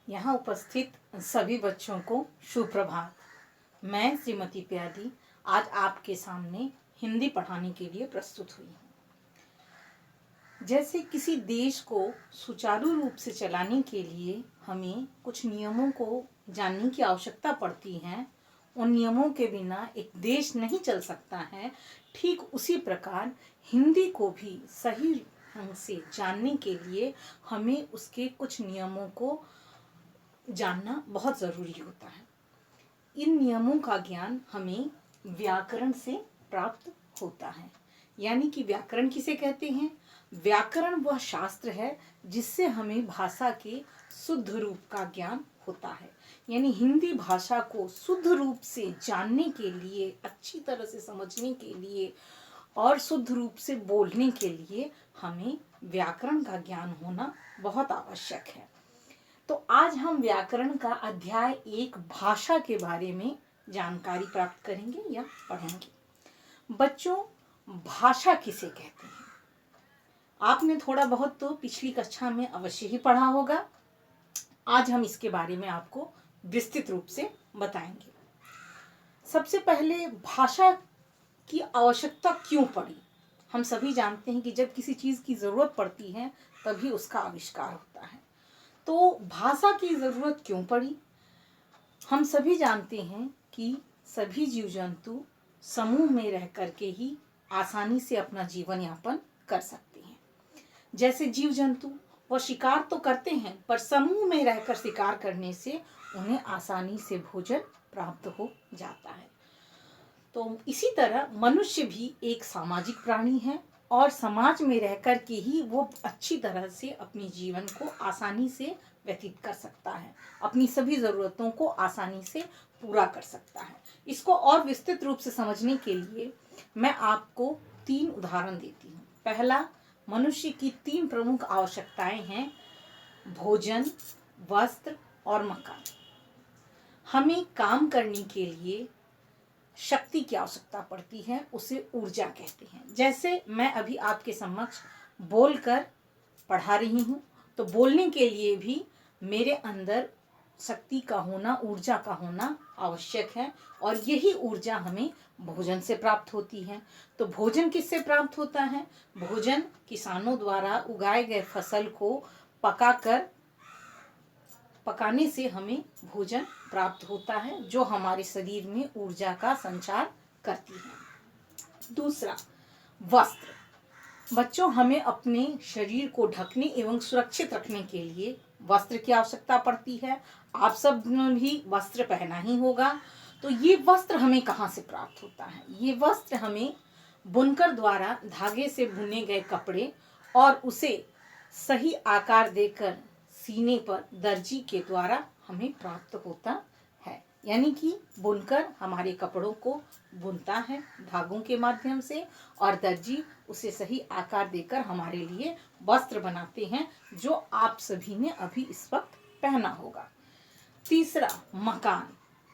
यहाँ उपस्थित सभी बच्चों को सुप्रभात। मैं श्रीमती प्यादी आज आपके सामने हिंदी पढ़ाने के लिए प्रस्तुत हुई हूँ। जैसे किसी देश को सुचारू रूप से चलाने के लिए हमें कुछ नियमों को जानने की आवश्यकता पड़ती है, उन नियमों के बिना एक देश नहीं चल सकता है। ठीक उसी प्रकार हिंदी को भी सही ढंग से जानने के लिए हमें उसके कुछ नियमों को जानना बहुत ज़रूरी होता है। इन नियमों का ज्ञान हमें व्याकरण से प्राप्त होता है। यानी कि व्याकरण किसे कहते हैं? व्याकरण वह शास्त्र है जिससे हमें भाषा के शुद्ध रूप का ज्ञान होता है। यानी हिंदी भाषा को शुद्ध रूप से जानने के लिए, अच्छी तरह से समझने के लिए और शुद्ध रूप से बोलने के लिए हमें व्याकरण का ज्ञान होना बहुत आवश्यक है। तो आज हम व्याकरण का अध्याय 1 भाषा के बारे में जानकारी प्राप्त करेंगे या पढ़ेंगे। बच्चों, भाषा किसे कहते हैं? आपने थोड़ा बहुत तो पिछली कक्षा में अवश्य ही पढ़ा होगा। आज हम इसके बारे में आपको विस्तृत रूप से बताएंगे। सबसे पहले भाषा की आवश्यकता क्यों पड़ी? हम सभी जानते हैं कि जब किसी चीज़ की ज़रूरत पड़ती है तभी उसका आविष्कार होता है। तो भाषा की ज़रूरत क्यों पड़ी? हम सभी जानते हैं कि सभी जीव जंतु समूह में रह करके ही आसानी से अपना जीवन यापन कर सकते हैं। जैसे जीव जंतु वो शिकार तो करते हैं, पर समूह में रहकर शिकार करने से उन्हें आसानी से भोजन प्राप्त हो जाता है। तो इसी तरह मनुष्य भी एक सामाजिक प्राणी है और समाज में रहकर के ही वो अच्छी तरह से अपने जीवन को आसानी से व्यतीत कर सकता है, अपनी सभी ज़रूरतों को आसानी से पूरा कर सकता है। इसको और विस्तृत रूप से समझने के लिए मैं आपको 3 उदाहरण देती हूँ। पहला, मनुष्य की 3 प्रमुख आवश्यकताएं हैं: भोजन, वस्त्र और मकान। हमें काम करने के लिए शक्ति की आवश्यकता पड़ती है, उसे ऊर्जा कहते हैं। जैसे मैं अभी आपके समक्ष बोलकर पढ़ा रही हूँ, तो बोलने के लिए भी मेरे अंदर शक्ति का होना, ऊर्जा का होना आवश्यक है और यही ऊर्जा हमें भोजन से प्राप्त होती है। तो भोजन किससे प्राप्त होता है? भोजन किसानों द्वारा उगाए गए फसल को पकाने से हमें भोजन प्राप्त होता है, जो हमारे शरीर में ऊर्जा का संचार करती है। दूसरा, वस्त्र। बच्चों, हमें अपने शरीर को ढकने एवं सुरक्षित रखने के लिए वस्त्र की आवश्यकता पड़ती है। आप सब ने भी वस्त्र पहना ही होगा। तो ये वस्त्र हमें कहाँ से प्राप्त होता है? ये वस्त्र हमें बुनकर द्वारा धागे से बुने गए कपड़े और उसे सही आकार देकर सीने पर दर्जी के द्वारा हमें प्राप्त होता है। यानी कि बुनकर हमारे कपड़ों को बुनता है धागों के माध्यम से और दर्जी उसे सही आकार देकर हमारे लिए वस्त्र बनाते हैं, जो आप सभी ने अभी इस वक्त पहना होगा। तीसरा, मकान।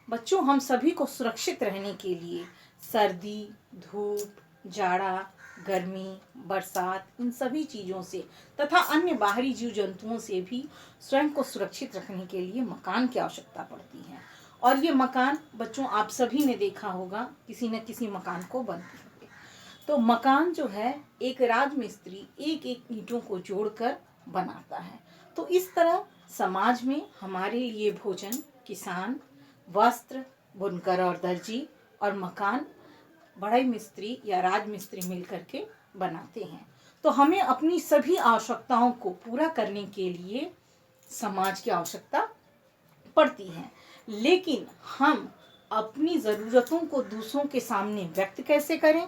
बच्चों, हम सभी को सुरक्षित रहने के लिए सर्दी, धूप, जाड़ा, गर्मी, बरसात, इन सभी चीज़ों से तथा अन्य बाहरी जीव जंतुओं से भी स्वयं को सुरक्षित रखने के लिए मकान की आवश्यकता पड़ती है। और ये मकान बच्चों आप सभी ने देखा होगा, किसी न किसी मकान को बनते हुए। तो मकान जो है, एक राजमिस्त्री एक एक ईंटों को जोड़कर बनाता है। तो इस तरह समाज में हमारे लिए भोजन किसान, वस्त्र बुनकर और दर्जी और मकान बढ़ई मिस्त्री या राजमिस्त्री मिलकर के बनाते हैं। तो हमें अपनी सभी आवश्यकताओं को पूरा करने के लिए समाज की आवश्यकता पड़ती है। लेकिन हम अपनी ज़रूरतों को दूसरों के सामने व्यक्त कैसे करें?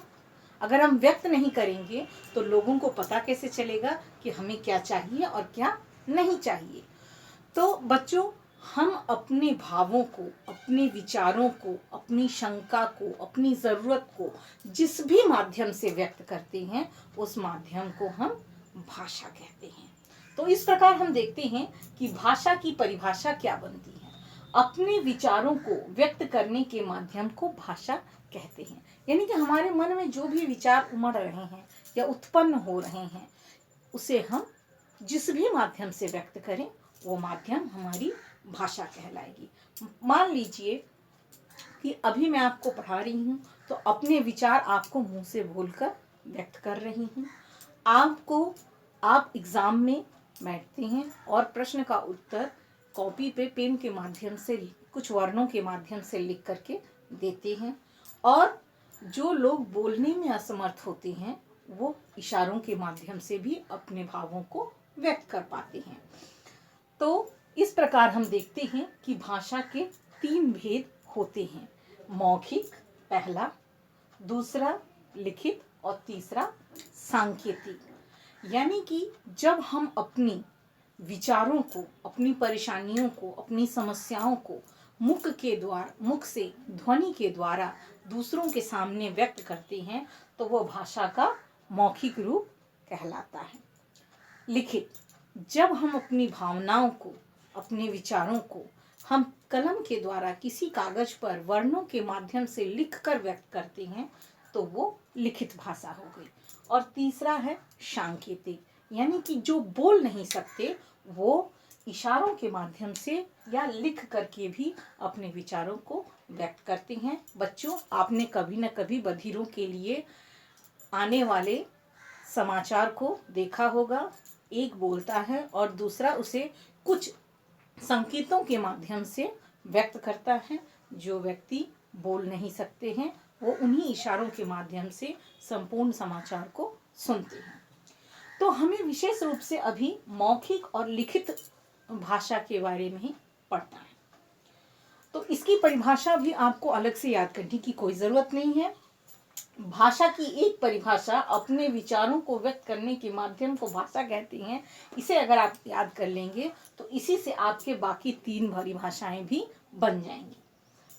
अगर हम व्यक्त नहीं करेंगे तो लोगों को पता कैसे चलेगा कि हमें क्या चाहिए और क्या नहीं चाहिए? तो बच्चों, हम अपने भावों को, अपने विचारों को, अपनी शंका को, अपनी ज़रूरत को जिस भी माध्यम से व्यक्त करते हैं, उस माध्यम को हम भाषा कहते हैं। तो इस प्रकार हम देखते हैं कि भाषा की परिभाषा क्या बनती है। अपने विचारों को व्यक्त करने के माध्यम को भाषा कहते हैं। यानी कि हमारे मन में जो भी विचार उमड़ रहे हैं या उत्पन्न हो रहे हैं, उसे हम जिस भी माध्यम से व्यक्त करें, वो माध्यम हमारी भाषा कहलाएगी। मान लीजिए कि अभी मैं आपको पढ़ा रही हूँ तो अपने विचार आपको मुंह से बोलकर व्यक्त कर रही हूँ। आप एग्ज़ाम में बैठते हैं और प्रश्न का उत्तर कॉपी पे पेन के माध्यम से कुछ वर्णों के माध्यम से लिख करके देते हैं, और जो लोग बोलने में असमर्थ होते हैं वो इशारों के माध्यम से भी अपने भावों को व्यक्त कर पाते हैं। तो इस प्रकार हम देखते हैं कि भाषा के 3 भेद होते हैं। मौखिक पहला, दूसरा लिखित और तीसरा सांकेतिक। यानी कि जब हम अपनी विचारों को, अपनी परेशानियों को, अपनी समस्याओं को मुख से ध्वनि के द्वारा दूसरों के सामने व्यक्त करते हैं तो वो भाषा का मौखिक रूप कहलाता है। लिखित, जब हम अपनी भावनाओं को, अपने विचारों को हम कलम के द्वारा किसी कागज पर वर्णों के माध्यम से लिखकर व्यक्त करते हैं तो वो लिखित भाषा हो गई। और तीसरा है सांकेतिक, यानी कि जो बोल नहीं सकते वो इशारों के माध्यम से या लिख करके भी अपने विचारों को व्यक्त करते हैं। बच्चों, आपने कभी न कभी बधिरों के लिए आने वाले समाचार को देखा होगा। एक बोलता है और दूसरा उसे कुछ संकेतों के माध्यम से व्यक्त करता है। जो व्यक्ति बोल नहीं सकते हैं वो उन्हीं इशारों के माध्यम से संपूर्ण समाचार को सुनते हैं। तो हमें विशेष रूप से अभी मौखिक और लिखित भाषा के बारे में ही पढ़ना है। तो इसकी परिभाषा भी आपको अलग से याद करने की कोई ज़रूरत नहीं है। भाषा की एक परिभाषा अपने विचारों को व्यक्त करने के माध्यम को भाषा कहती हैं। इसे अगर आप याद कर लेंगे तो इसी से आपके बाकी 3 परिभाषाएं भी बन जाएंगी।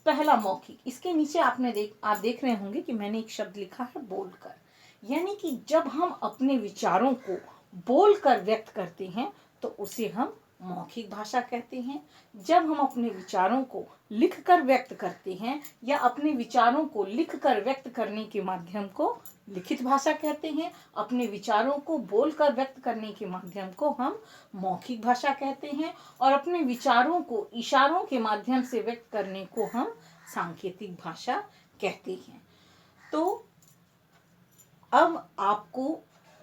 पहला मौखिक, इसके नीचे आप देख रहे होंगे कि मैंने एक शब्द लिखा है बोलकर, यानी कि जब हम अपने विचारों को बोलकर व्यक्त करते हैं तो उसे हम मौखिक भाषा कहते हैं। जब हम अपने विचारों को लिखकर व्यक्त करते हैं या अपने विचारों को लिखकर व्यक्त करने के माध्यम को लिखित भाषा कहते हैं। अपने विचारों को बोलकर व्यक्त करने के माध्यम को हम मौखिक भाषा कहते हैं और अपने विचारों को इशारों के माध्यम से व्यक्त करने को हम सांकेतिक भाषा कहते हैं। तो अब आपको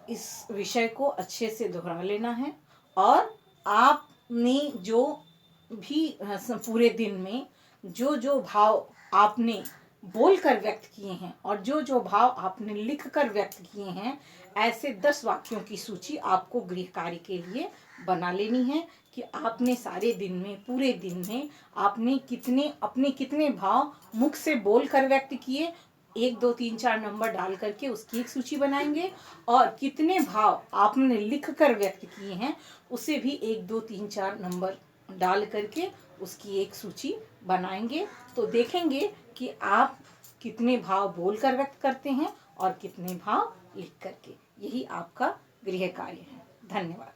इस विषय को अच्छे से दोहरा लेना है और आपने जो भी पूरे दिन में जो भाव आपने बोलकर व्यक्त किए हैं और जो भाव आपने लिखकर व्यक्त किए हैं, ऐसे 10 वाक्यों की सूची आपको गृह कार्य के लिए बना लेनी है कि आपने सारे दिन में, पूरे दिन में आपने अपने कितने भाव मुख से बोलकर व्यक्त किए। 1 2 3 4 नंबर डाल करके उसकी एक सूची बनाएंगे और कितने भाव आपने लिखकर व्यक्त किए हैं उसे भी 1 2 3 4 नंबर डाल करके उसकी एक सूची बनाएंगे। तो देखेंगे कि आप कितने भाव बोलकर व्यक्त करते हैं और कितने भाव लिख करके। यही आपका गृह कार्य है। धन्यवाद।